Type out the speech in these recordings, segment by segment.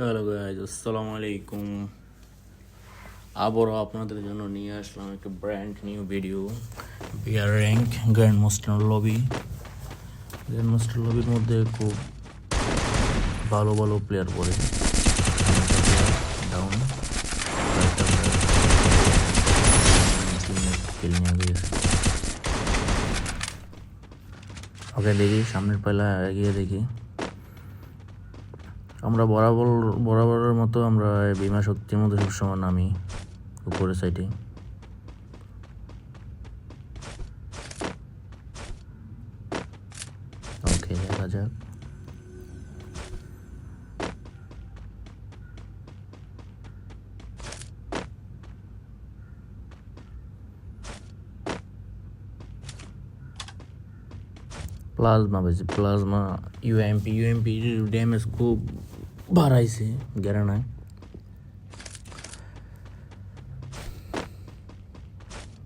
Hello guys, আসসালামু আলাইকুম। আবারও আপনাদের জন্য নিয়ে আসলাম একটা brand new video. BR rank grand master লবির মধ্যে খুব ভালো ভালো প্লেয়ার পড়ে। ডাউন ওকে, দেখি সামনের পালা এগিয়ে দেখি। আমরা বরাবরের মতো আমরা বিমা শক্তির মধ্যে সবসময় নামি উপরের সাইডে। ওকে, দেখা যাক। প্লাজমা ইউএমপি ড্যামেজ খুব বাড়াইছে গ্যারানায়।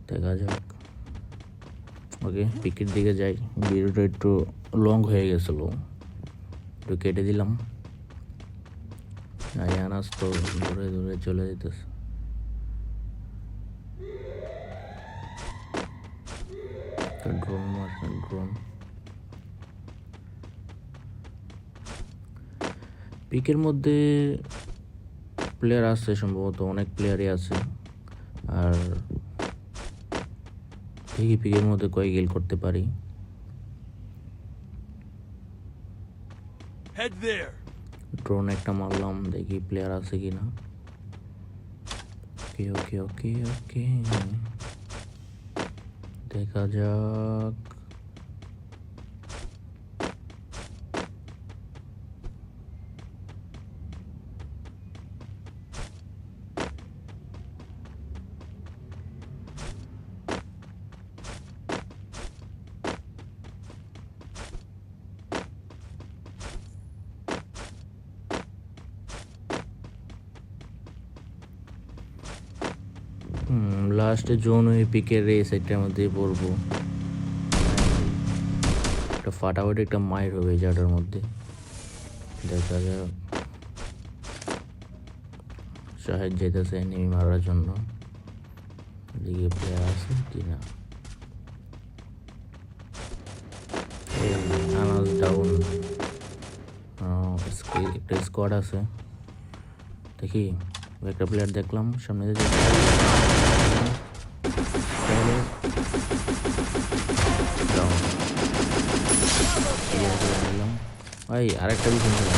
দেখা যাক। ওকে, পিকের দিকে যাই। ভিডিওটা একটু লং হয়ে গেছিলো, একটু কেটে দিলাম। আনাজ তো দূরে দূরে চলে যেতেছে। ড্রোন পিকের মধ্যে প্লেয়ার আছে, সম্ভবত অনেক প্লেয়ারই আছে। আর দেখি পিকের মধ্যে কয় গেল করতে পারি। ড্রোন একটা মারলাম, দেখি প্লেয়ার আছে কিনা। ওকে ওকে ওকে ওকে, দেখা যাক। লাস্টে জোন ওই পিকের রেস এটার মধ্যে পড়বো। একটা ফাটাফাটি একটা মাইর হবে জায়গাটার মধ্যে। দেখা যাক। শাহেদ যেতেছে এনিমি মারার জন্য, দিকে প্লেয়ার আছে কিনা। আনাজ ডাউন, একটা স্কোয়াড আছে। দেখি একটা প্লেয়ার দেখলাম সামনে দিয়ে। ভাই আরেকটা পিছন ছিল,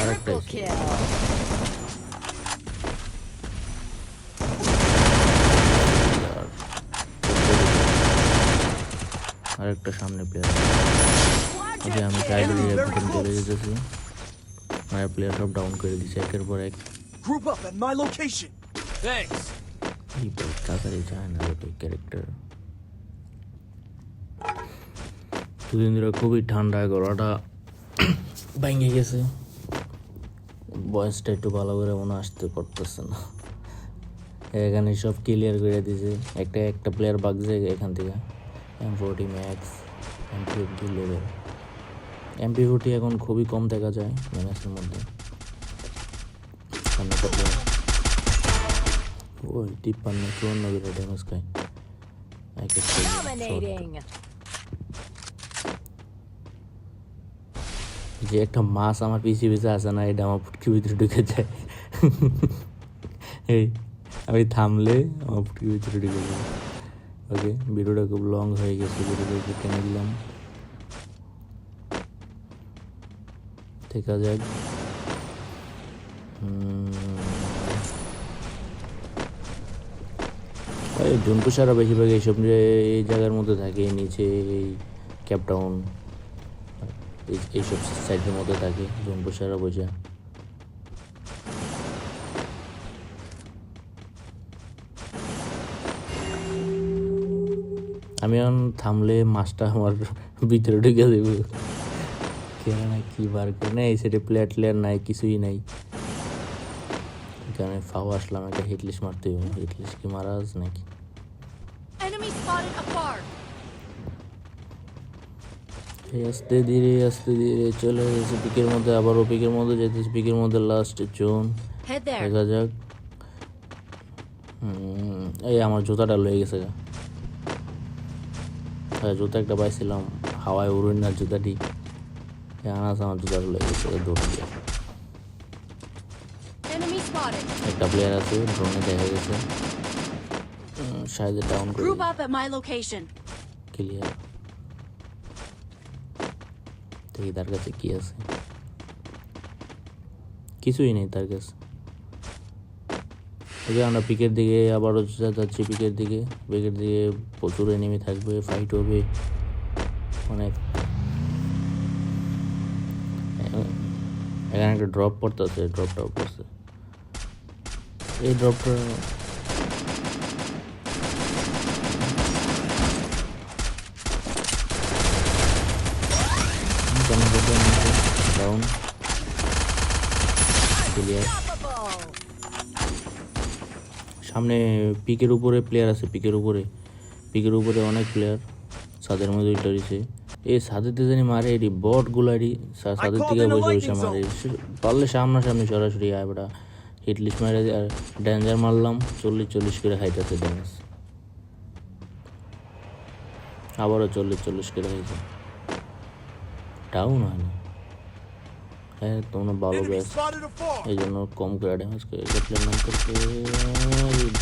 আরেকটা আরেকটা সামনে প্লেয়ার। আমি সাইডে চলে যেতেছি। আমার প্লেয়ার সব ডাউন করে দিচ্ছে একের পর এক। তাড়াতাড়ি যায় না ক্যারেক্টার। দুদিন ধরে খুবই ঠান্ডা, গলাটা ভেঙে গেছে। বয়সটা একটু ভালো করে মনে আসতে করতেছে না। এখানে সব ক্লিয়ার করে দিয়েছে। একটা প্লেয়ার বাগছে এখান থেকে। M40 max, M50 level. MP40 এখন খুবই কম দেখা যায় ম্যাক্সের মধ্যে। ওই 53-54 ড্যামেজ খায়। যে একটা মাছ আমার পিছে আসে না, এটা আমার ফুটকির ভিতরে ঢুকে যায়। এই আমি থামলে আমার ফুটকির ভিতরে ঢুকে যায়। ওকে, ভিডিওটা খুব লং হয়ে গেছে, ভিডিওটা টেনে দিলাম। দেখা যাক। জুনপুষারা বেশিরভাগ এইসব এই জায়গার মধ্যে থাকে, নিচে এই ক্যাপটাউন এইসব সাইডের মধ্যে থাকে জুনপুষারা বোঝা। আমি এখন থামলে মাছটা আমার ভিতরে ঢুকে দেব। কেন না কি বার করে না, এই সাইডে প্লেয়ার নাই, কিছুই নাই। এখানে ফাও আসলাম, একটা হিটলিস্ট মারতে হবে। হিটলিস্ট কি মারা আছে নাকি? আস্তে ধীরে চলে গেছে পিকের মধ্যে, আবারও পিকের মধ্যে যেতেছে, পিকের মধ্যে লাস্ট জোন। Head there. দেখা যাক। এই আমার জুতাটা লয়ে গেছে গা। হ্যাঁ, জুতা একটা পাইছিলাম হাওয়ায় উড়ুন না জুতাটি, আনাস আমার জুতাটা লয়ে গেছে দৌড় দিয়ে। Enemy spotted. একটা প্লেয়ার আছে ড্রোনে দেখা গেছে, সাইজে ডাউন করে Group up at my location. Clear. দেখি তার কাছে কি আছে, কিছুই নেই তার কাছে। ওকে আমরা পিকের দিকে আবারও যাচ্ছি, পিকের দিকে প্রচুর এনিমি থাকবে, ফাইট হবে অনেক। এখানে একটা ড্রপ পড়তেছে, ড্রপটাও পড়ছে। এই ড্রপটা ডাউন ক্লিয়ার। সামনে পিকের উপরে প্লেয়ার আছে, পিকের উপরে অনেক প্লেয়ার। ছাদের মধ্যে ওইটা রয়েছে, এই ছাদেতে জানি মারে, এটি বট গুলারি ছাদের থেকে বসে মারে। পারলে সামনাসামনি সরাসরি আয় বেটা, হিটলিস্ট মারে আর ড্যাঞ্জার মারলাম, 40 করে খাইতেছে ড্যামেজ। আবারও 40 করে খাইছে, ডাউন হয় না। হ্যাঁ তোমরা ভালো ব্যাস, এই জন্য কম করে ড্যামেজ করে প্লেয়ার নাম করতে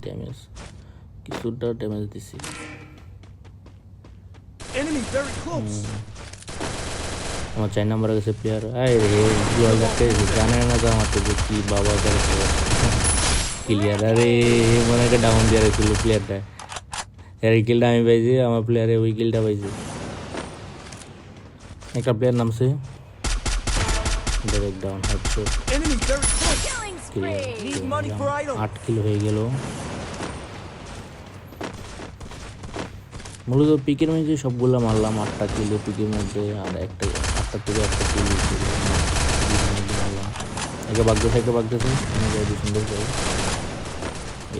ড্যামেজ, কিছুটা ড্যামেজ দিছি। আমার 4 নাম্বার গেছে প্লেয়ার, জানে না তো আমার তো কি বাবা ক্লিয়ার। আরে মনে একটা ডাউন দিয়ে রেখেছিল প্লেয়ারটা, এর কিলটা আমি পাইছি, আমার প্লেয়ারে ওই কিলটা পাইছি। একটা প্লেয়ার নামছে, ডাইরেক্ট ডাউন হেডশট, ক্লিয়ার। 8 কিল হয়ে গেল। মূলত পিকের মধ্যে সবগুলো মারলাম, 8টা কিলো পিকের মধ্যে, আর 8টা থেকে 1টা কিল মারলাম। একে বাগতেছে সুন্দর করে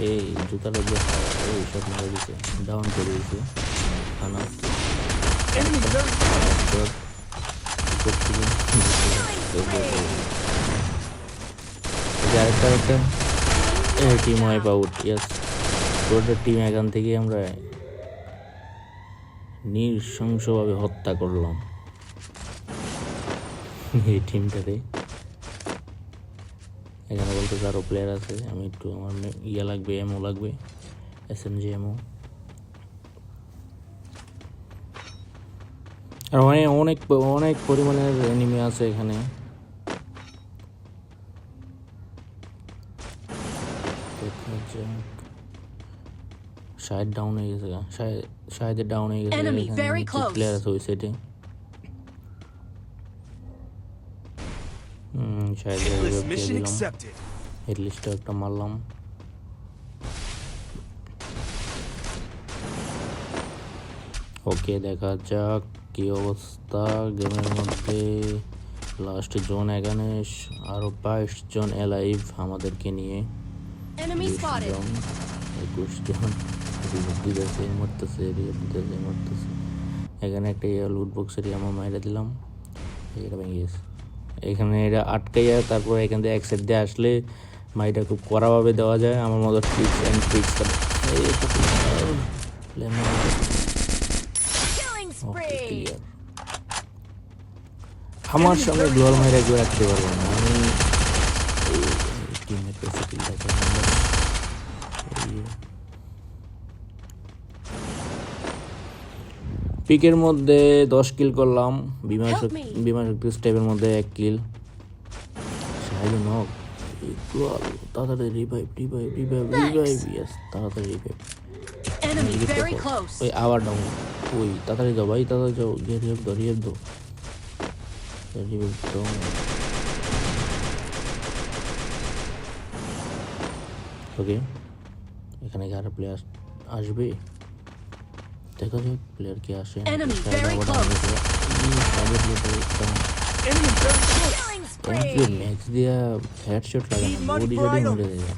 এই জুতাটা দিয়ে এই সব মারা দিচ্ছে, ডাউন করে দিয়েছে খানা। আরেকটা টিম ওয়াইপ আউট। ইয়াস, পুরোটা টিম এখান থেকে আমরা নৃশংসভাবে হত্যা করলাম এই টিমটাতে। এখানে বলতে আরও প্লেয়ার আছে, আমি একটু আমার লাগবে, এমও লাগবে, SMG এমও। আর অনেক অনেক পরিমাণের এনিমি আছে এখানে। শায়দ ডাউন হয়ে গেছে, শায়দের ডাউন হয়ে গেছে। প্লেয়ার আছে ওই সাইডে, হেডলিস্টটা একটা মারলাম। ওকে দেখা যাক কি অবস্থা গেমের মধ্যে। লাস্ট জোন এখানে, আরো 22 জন এলাইভ আমাদেরকে নিয়ে, 21 জন মরতেছে। এখানে একটা লুট বক্সের আমার মাইরা দিলাম, এটা ভেঙে গেছে। এখানে এটা আটকাইয়া তারপর এখান থেকে এক সাইড দিয়ে আসলে মাইটা খুব কড়াভাবে দেওয়া যায়। আমার মতো টিপস অ্যান্ড ট্রিক্স আমার সঙ্গে গ্লোয়াল মাইরা একবার রাখতে পারবো না আমি। পিকের মধ্যে 10 কিল করলাম, বিমান শক্তি স্টেপের মধ্যে 1 কিল। তাড়াতাড়ি রিভাইভ, তাড়াতাড়ি রিভাইভ। ওই আবার ডাউন, ওই তাড়াতাড়ি যাও ভাই, তাড়াতাড়ি যাও, রিভাইভ দাও। ওকে, এখানে কি আরো প্লেয়ার আসবে? দেখা যাক প্লেয়ার কি আসে। ম্যাক্স দিয়া হেডশট লাগে না, বডি শটই মরে যায়।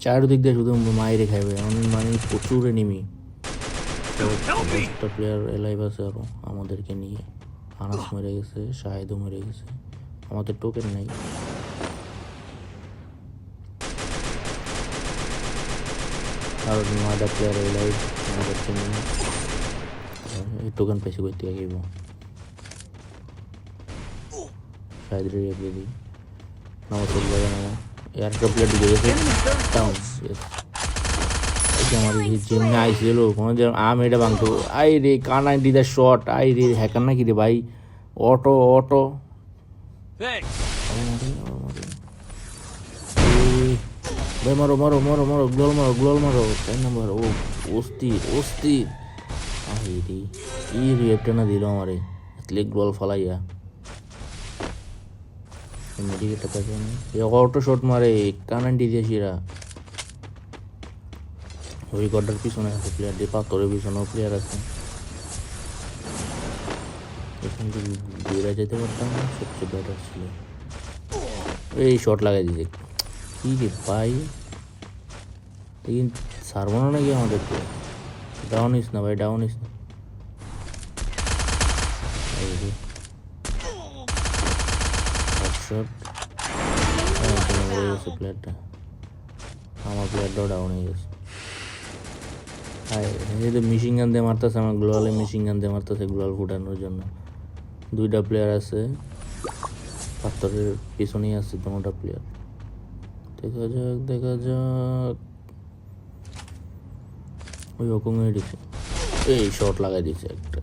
চারদিক দিয়ে শুধু মাইরে খাইবে, মানে প্রচুর এনিমি, দশটা প্লেয়ার এলাইভ আছে আরো আমাদেরকে নিয়ে। আনাস মরে গেছে, শাহেদও মরে গেছে, আমাদের টোকেন নাই। আর 9টা প্লেয়ার এলাইভ আমাদেরকে নিয়ে। এই টোকেন পেয়েছি করতে গিয়ে শাহেদ রেপ দিই নামা চল যাবে না। একটা প্লেয়ার ঢুকে গেছে ডাউন। আমার যেমনি আইছিল কোনো যে আমি এটা ভাঙতো। আই রে কানাই দিদা শট, আই রে হ্যাকার নাকি রে ভাই। অটো অটো ভাই, মারো মারো মারো মারো, গ্লোল মারো গ্লোল মারো। 4 নম্বর। ও অস্থির অস্থির। আই রে কি রেপটা না দিল আমারে এতলে গ্লোল ফালাইয়া। মেডিকেটটা পাইছে না, অটো শট মারে কানান্ডি দিয়েছিরা। ওই গড্ডার পিছনে আছে প্লেয়ার, দিয়ে পাথরের পিছনেও প্লেয়ার আছে। এখান থেকে ঘুরে যেতে পারতাম না, সবচেয়ে বেটার ছিল। এই শট লাগাই দিছে কি রে ভাই, সারবো না নাকি আমাদেরকে? ডাউন ইস না ভাই, ডাউন ইস না। শট মরে গেছে প্লেয়ারটা, আমার প্লেয়ারটাও ডাউন হয়ে গেছে। যেহেতু মেশিন গান দিয়ে মারতেছে, আমার গ্লোয়ালে মেশিন গান দিয়ে মারতেছে গ্লোয়াল ফুটানোর জন্য। 2টা প্লেয়ার আছে, পাথরের পিছনেই আছে 2টা প্লেয়ার। দেখা যাক দেখা যাক। ওই রকম হয়ে দিচ্ছে, এই শট লাগাই দিচ্ছে একটা।